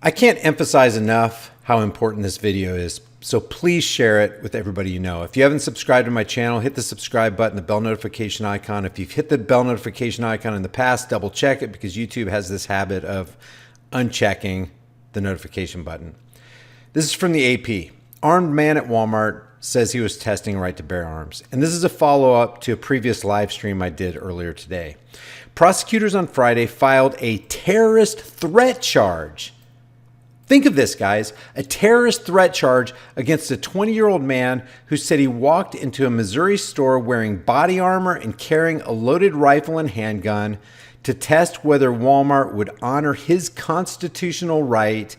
I can't emphasize enough how important this video is, so please share it with everybody you know. If you haven't subscribed to my channel, hit the subscribe button, the bell notification icon. If you've hit the bell notification icon in the past, double check it because YouTube has this habit of unchecking the notification button. This is from the AP. Armed man at Walmart says he was testing right to bear arms. And this is a follow-up to a previous live stream I did earlier today. Prosecutors on Friday filed a terrorist threat charge. Think of this, guys, a terrorist threat charge against a 20-year-old man who said he walked into a Missouri store wearing body armor and carrying a loaded rifle and handgun to test whether Walmart would honor his constitutional right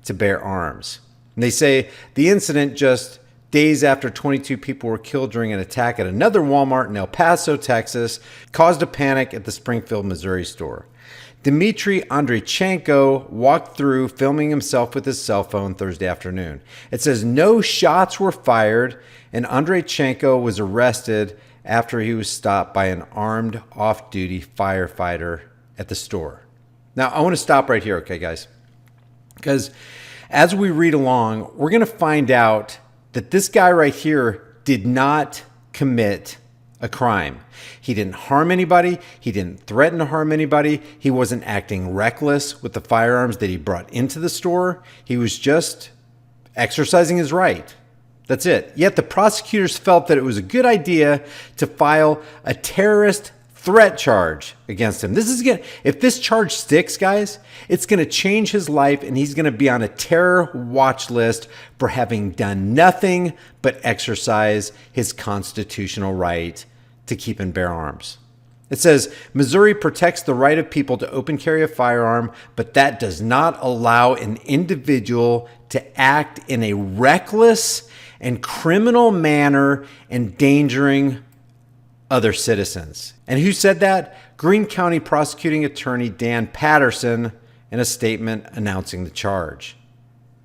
to bear arms. And they say the incident just days after 22 people were killed during an attack at another Walmart in El Paso, Texas, caused a panic at the Springfield, Missouri store. Dmitry Andreychenko walked through filming himself with his cell phone Thursday afternoon. It says no shots were fired and Andreychenko was arrested after he was stopped by an armed off-duty firefighter at the store. Now, I want to stop right here, okay, guys? Because as we read along, we're going to find out that this guy right here did not commit a crime. He didn't harm anybody. He didn't threaten to harm anybody. He wasn't acting reckless with the firearms that he brought into the store. He was just exercising his right. That's it. Yet the prosecutors felt that it was a good idea to file a terrorist threat charge against him. If this charge sticks, guys, it's going to change his life and he's going to be on a terror watch list for having done nothing but exercise his constitutional right to keep and bear arms. It says, Missouri protects the right of people to open carry a firearm, but that does not allow an individual to act in a reckless and criminal manner endangering other citizens. And who said that? Greene County Prosecuting Attorney Dan Patterson in a statement announcing the charge.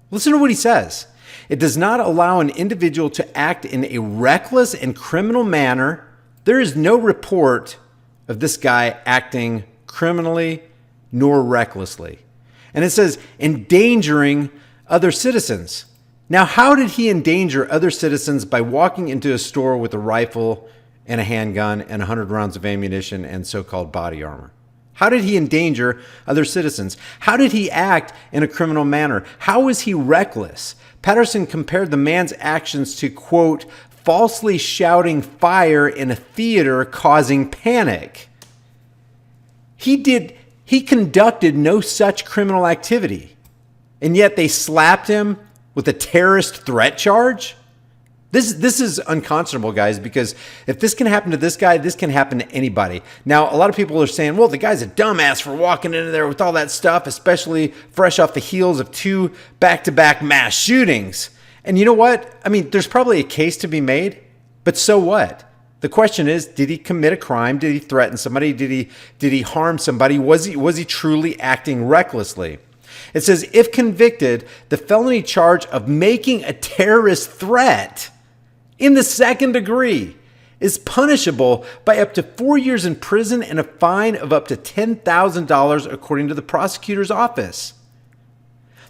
Listen to what he says. It does not allow an individual to act in a reckless and criminal manner. There is no report of this guy acting criminally nor recklessly. And it says endangering other citizens. Now, how did he endanger other citizens by walking into a store with a rifle and a handgun and 100 rounds of ammunition and so-called body armor? How did he endanger other citizens? How did he act in a criminal manner? How was he reckless? Patterson compared the man's actions to, quote, falsely shouting fire in a theater causing panic. He conducted no such criminal activity, and yet they slapped him with a terrorist threat charge? This is unconscionable, guys, because if this can happen to this guy, this can happen to anybody. Now, a lot of people are saying, well, the guy's a dumbass for walking into there with all that stuff, especially fresh off the heels of 2 back-to-back mass shootings. And you know what? I mean, there's probably a case to be made, but so what? The question is, did he commit a crime? Did he threaten somebody? Did he harm somebody? Was he truly acting recklessly? It says, if convicted, the felony charge of making a terrorist threat in the second degree is punishable by up to 4 years in prison and a fine of up to $10,000, according to the prosecutor's office.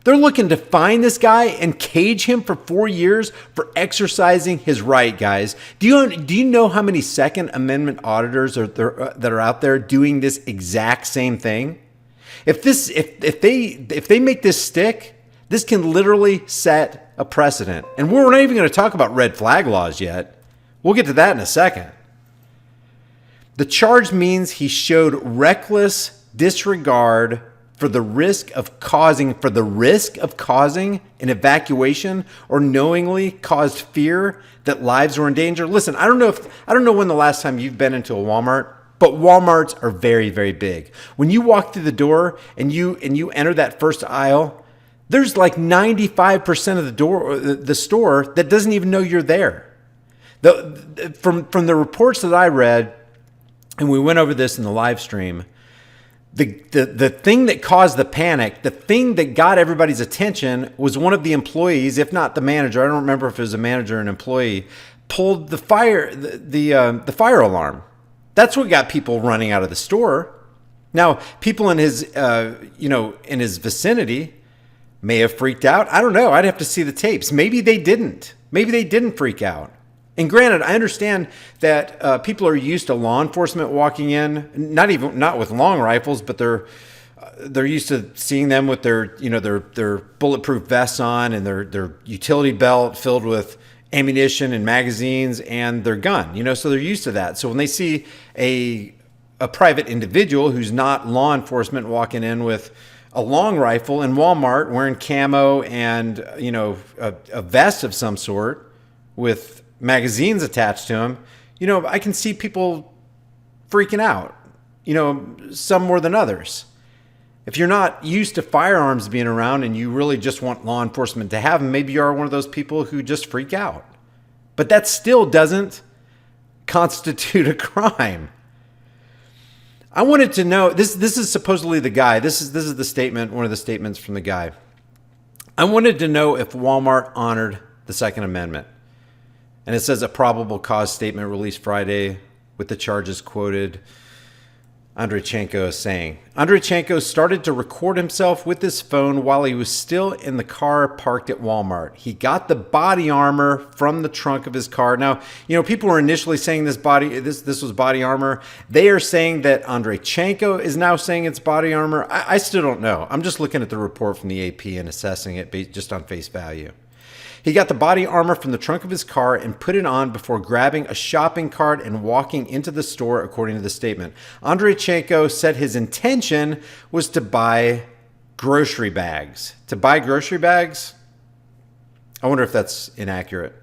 They're looking to find this guy and cage him for 4 years for exercising his right, guys. Do you know how many Second Amendment auditors that are out there doing this exact same thing? If they make this stick, this can literally set a precedent. And we're not even going to talk about red flag laws yet. We'll get to that in a second. The charge means he showed reckless disregard for the risk of causing an evacuation or knowingly caused fear that lives were in danger. Listen, I don't know when the last time you've been into a Walmart, but Walmarts are very, very big. When you walk through the door and you enter that first aisle, there's like 95% of the store that doesn't even know you're there. From the reports that I read, and we went over this in the live stream, the thing that caused the panic, the thing that got everybody's attention was one of the employees, if not the manager, I don't remember if it was a manager or an employee, pulled the fire alarm. That's what got people running out of the store. Now, people in his vicinity may have freaked out. I don't know. I'd have to see the tapes. Maybe they didn't. Maybe they didn't freak out. And granted, I understand that people are used to law enforcement walking in, not with long rifles, but they're used to seeing them with their bulletproof vests on and their utility belt filled with ammunition and magazines and their gun. So they're used to that. So when they see a private individual who's not law enforcement walking in with a long rifle in Walmart wearing camo and a vest of some sort with magazines attached to him, I can see people freaking out, some more than others. If you're not used to firearms being around and you really just want law enforcement to have them, maybe you are one of those people who just freak out. But that still doesn't constitute a crime. I wanted to know, this is supposedly the guy. This is the statement, one of the statements from the guy. I wanted to know if Walmart honored the Second Amendment. And it says a probable cause statement released Friday with the charges quoted. Andreychenko is saying. Andreychenko started to record himself with his phone while he was still in the car parked at Walmart. He got the body armor from the trunk of his car. Now, people were initially saying this was body armor. They are saying that Andreychenko is now saying it's body armor. I still don't know. I'm just looking at the report from the AP and assessing it just on face value. He got the body armor from the trunk of his car and put it on before grabbing a shopping cart and walking into the store, according to the statement. Andreychenko said his intention was to buy grocery bags. To buy grocery bags? I wonder if that's inaccurate.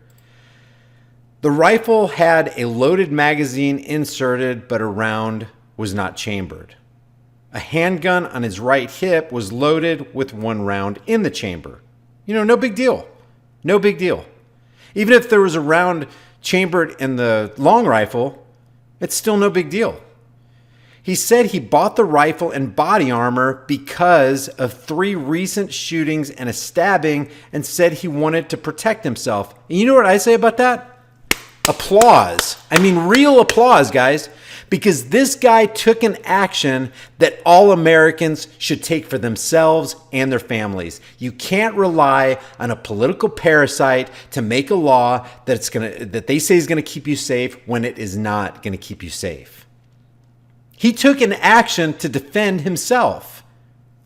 The rifle had a loaded magazine inserted, but a round was not chambered. A handgun on his right hip was loaded with one round in the chamber. No big deal. No big deal. Even if there was a round chambered in the long rifle, it's still no big deal. He said he bought the rifle and body armor because of 3 recent shootings and a stabbing and said he wanted to protect himself. And you know what I say about that? Applause. I mean, real applause, guys. Because this guy took an action that all Americans should take for themselves and their families. You can't rely on a political parasite to make a law that they say is going to keep you safe when it is not going to keep you safe. He took an action to defend himself.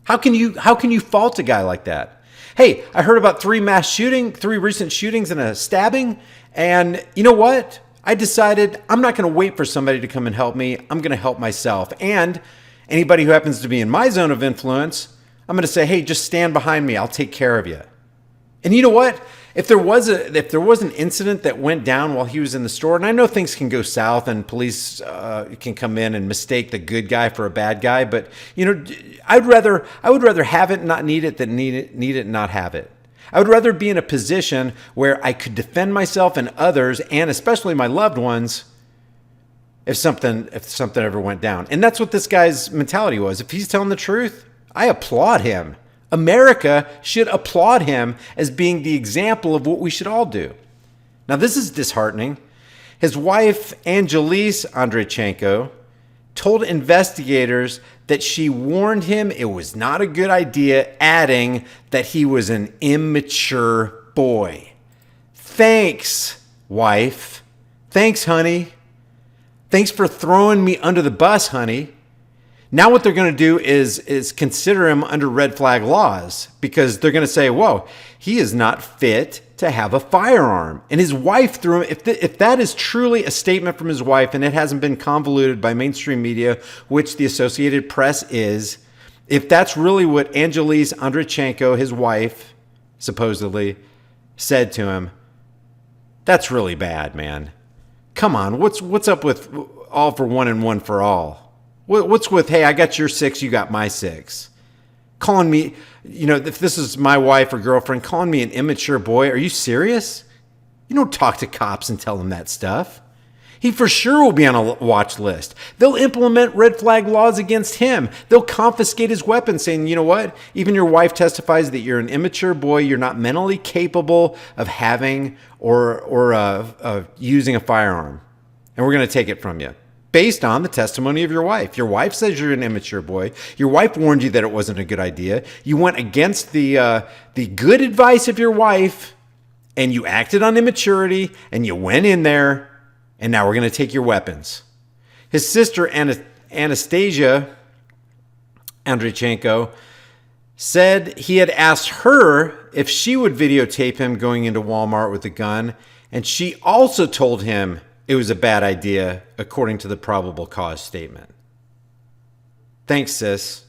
How can you fault a guy like that? Hey, I heard about 3 recent shootings and a stabbing, and you know what? I decided I'm not going to wait for somebody to come and help me. I'm going to help myself. And anybody who happens to be in my zone of influence, I'm going to say, hey, just stand behind me. I'll take care of you. And you know what? If there was an incident that went down while he was in the store, and I know things can go south and police can come in and mistake the good guy for a bad guy, but I would rather have it and not need it than need it and not have it. I would rather be in a position where I could defend myself and others, and especially my loved ones, if something ever went down. And that's what this guy's mentality was. If he's telling the truth, I applaud him. America should applaud him as being the example of what we should all do. Now, this is disheartening. His wife, Angelise Andreychenko, told investigators that she warned him it was not a good idea, adding that he was an immature boy. Thanks, wife. Thanks, honey. Thanks for throwing me under the bus, honey. Now what they're going to do is consider him under red flag laws, because they're going to say, whoa, he is not fit to have a firearm. And his wife threw him. If that is truly a statement from his wife, and it hasn't been convoluted by mainstream media, which the Associated Press is, if that's really what Angelise Andreychenko, his wife, supposedly said to him, that's really bad, man. Come on, what's up with all for one and one for all? What's with, hey, I got your 6, you got my 6? Calling me, if this is my wife or girlfriend, calling me an immature boy, are you serious? You don't talk to cops and tell them that stuff. He for sure will be on a watch list. They'll implement red flag laws against him. They'll confiscate his weapon, saying, you know what? Even your wife testifies that you're an immature boy. You're not mentally capable of having or using a firearm. And we're going to take it from you. based on the testimony of your wife. Your wife says you're an immature boy. Your wife warned you that it wasn't a good idea. You went against the good advice of your wife, and you acted on immaturity, and you went in there, and now we're going to take your weapons. His sister, Anastasia Andreychenko, said he had asked her if she would videotape him going into Walmart with a gun, and she also told him it was a bad idea, according to the probable cause statement. Thanks, sis.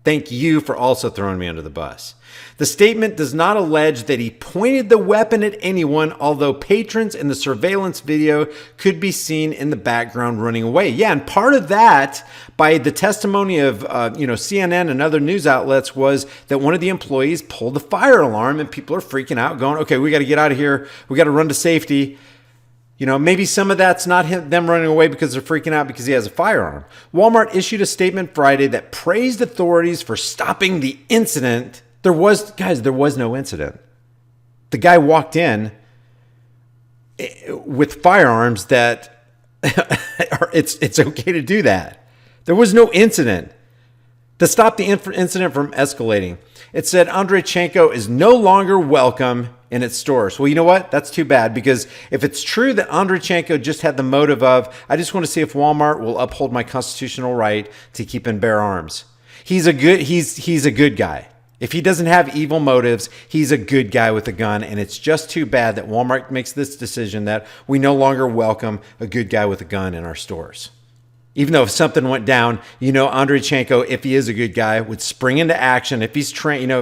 Thank you for also throwing me under the bus. The statement does not allege that he pointed the weapon at anyone, although patrons in the surveillance video could be seen in the background running away. Yeah, and part of that, by the testimony of CNN and other news outlets, was that one of the employees pulled the fire alarm, and people are freaking out, going, okay, we got to get out of here. We got to run to safety. Maybe some of that's not them running away because they're freaking out because he has a firearm. Walmart issued a statement Friday that praised authorities for stopping the incident. There was no incident. The guy walked in with firearms that it's okay to do that. There was no incident. To stop the incident from escalating, it said Andreychenko is no longer welcome in its stores. Well, you know what? That's too bad, because if it's true that Andreychenko just had the motive of, I just want to see if Walmart will uphold my constitutional right to keep and bear arms. He's a good guy. If he doesn't have evil motives, he's a good guy with a gun, and it's just too bad that Walmart makes this decision that we no longer welcome a good guy with a gun in our stores. Even though if something went down, Andreychenko, if he is a good guy, would spring into action. If he's trained,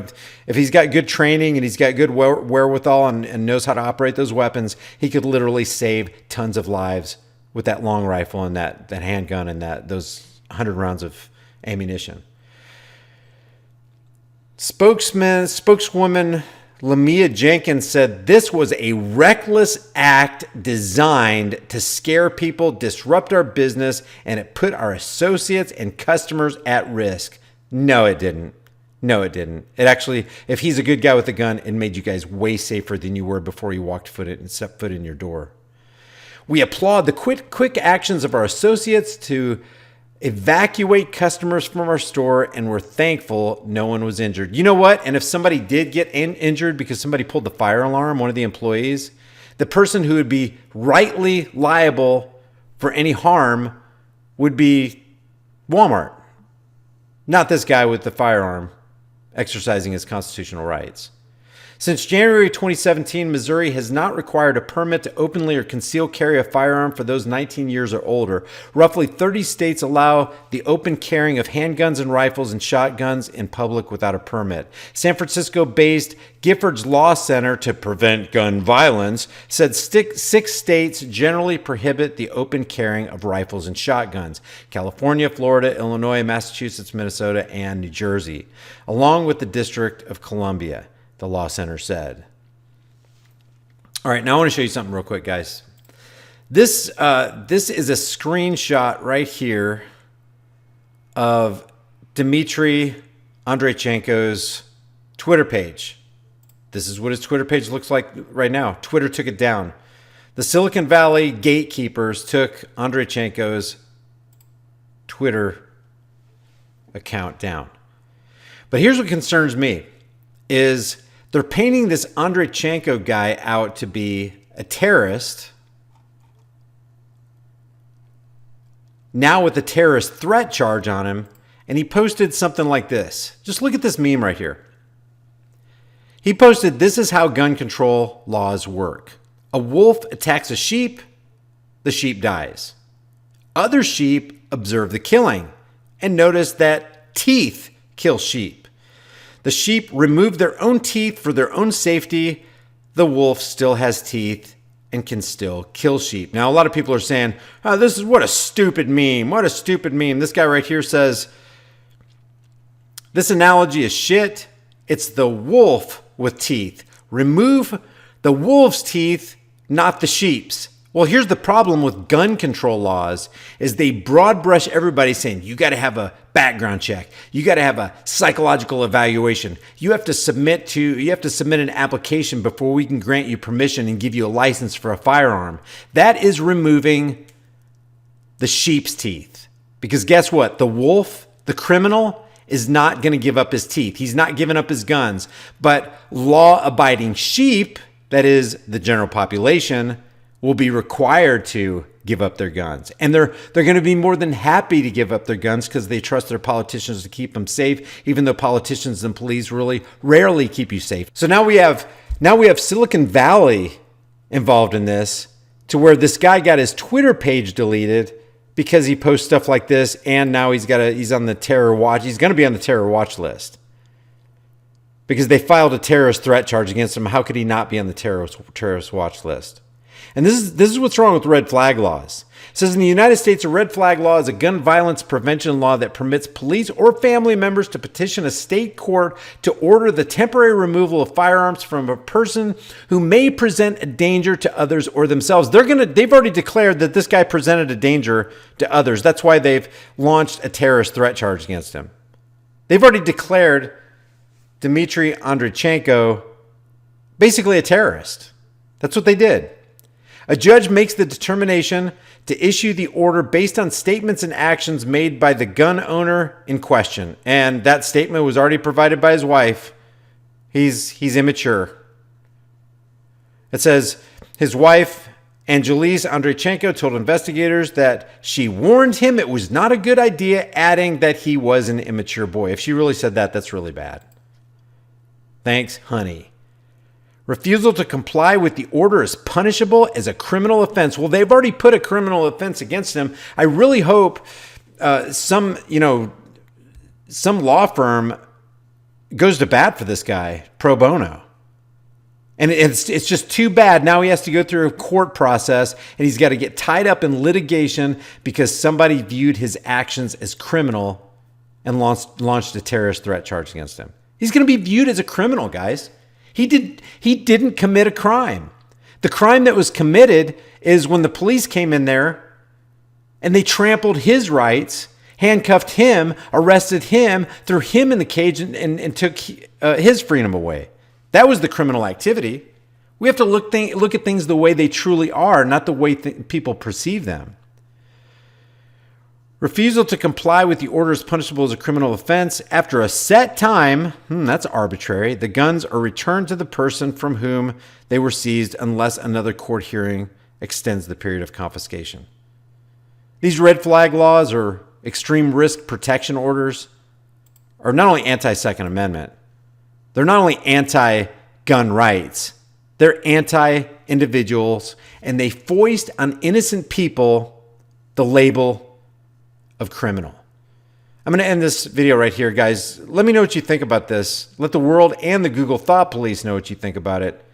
if he's got good training and he's got good wherewithal and knows how to operate those weapons, he could literally save tons of lives with that long rifle and that handgun and those 100 rounds of ammunition. Spokeswoman Lamia Jenkins said this was a reckless act designed to scare people, disrupt our business, and it put our associates and customers at risk. No, it didn't. It actually, if he's a good guy with a gun, it made you guys way safer than you were before you stepped foot in your door. We applaud the quick actions of our associates to evacuate customers from our store, and we're thankful no one was injured. You know what? And if somebody did get injured because somebody pulled the fire alarm, one of the employees, the person who would be rightly liable for any harm would be Walmart, not this guy with the firearm exercising his constitutional rights. Since January 2017, Missouri has not required a permit to openly or conceal carry a firearm for those 19 years or older. Roughly 30 states allow the open carrying of handguns and rifles and shotguns in public without a permit. San Francisco-based Giffords Law Center to Prevent Gun Violence said 6 states generally prohibit the open carrying of rifles and shotguns: California, Florida, Illinois, Massachusetts, Minnesota, and New Jersey, along with the District of Columbia, the Law Center said. All right, now I want to show you something real quick, guys. This is a screenshot right here of Dmitry Andreychenko's Twitter page. This is what his Twitter page looks like right now. Twitter took it down. The Silicon Valley gatekeepers took Andreychenko's Twitter account down. But here's what concerns me, is they're painting this Andreychenko guy out to be a terrorist, now with a terrorist threat charge on him, and he posted something like this. Just look at this meme right here. He posted, "This is how gun control laws work. A wolf attacks a sheep, the sheep dies. Other sheep observe the killing and notice that teeth kill sheep. The sheep remove their own teeth for their own safety. The wolf still has teeth and can still kill sheep." Now, a lot of people are saying, "Oh, what a stupid meme. What a stupid meme." This guy right here says, "This analogy is shit. It's the wolf with teeth. Remove the wolf's teeth, not the sheep's." Well, here's the problem with gun control laws, is they broad brush everybody, saying you got to have a background check. You got to have a psychological evaluation. You have to submit an application before we can grant you permission and give you a license for a firearm. That is removing the sheep's teeth. Because guess what? The wolf, the criminal, is not going to give up his teeth. He's not giving up his guns. But law-abiding sheep, that is the general population, will be required to give up their guns. And they're going to be more than happy to give up their guns because they trust their politicians to keep them safe, even though politicians and police really rarely keep you safe. So now we have Silicon Valley involved in this, to where this guy got his Twitter page deleted because he posts stuff like this, and now he's on the terror watch. He's going to be on the terror watch list because they filed a terrorist threat charge against him. How could he not be on the terrorist watch list? And this is what's wrong with red flag laws. It says in the United States, a red flag law is a gun violence prevention law that permits police or family members to petition a state court to order the temporary removal of firearms from a person who may present a danger to others or themselves. They've already declared that this guy presented a danger to others. That's why they've launched a terrorist threat charge against him. They've already declared Dmitry Andreychenko basically a terrorist. That's what they did. A judge makes the determination to issue the order based on statements and actions made by the gun owner in question. And that statement was already provided by his wife. He's immature. It says his wife, Angelis Andreychenko, told investigators that she warned him it was not a good idea, adding that he was an immature boy. If she really said that, that's really bad. Thanks, honey. Refusal to comply with the order is punishable as a criminal offense. Well, they've already put a criminal offense against him. I really hope some law firm goes to bat for this guy pro bono. And it's just too bad. Now he has to go through a court process, and he's got to get tied up in litigation because somebody viewed his actions as criminal and launched a terrorist threat charge against him. He's going to be viewed as a criminal, guys. He didn't commit a crime. The crime that was committed is when the police came in there and they trampled his rights, handcuffed him, arrested him, threw him in the cage, and took his freedom away. That was the criminal activity. We have to look at things the way they truly are, not the way people perceive them. Refusal to comply with the order is punishable as a criminal offense. After a set time, that's arbitrary, the guns are returned to the person from whom they were seized unless another court hearing extends the period of confiscation. These red flag laws or extreme risk protection orders are not only anti-Second Amendment, they're not only anti-gun rights, they're anti-individuals, and they foist on innocent people the label of criminal. I'm going to end this video right here, guys. Let me know what you think about this. Let the world and the Google Thought Police know what you think about it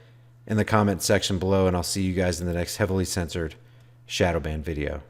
in the comment section below, and I'll see you guys in the next heavily censored shadow ban video.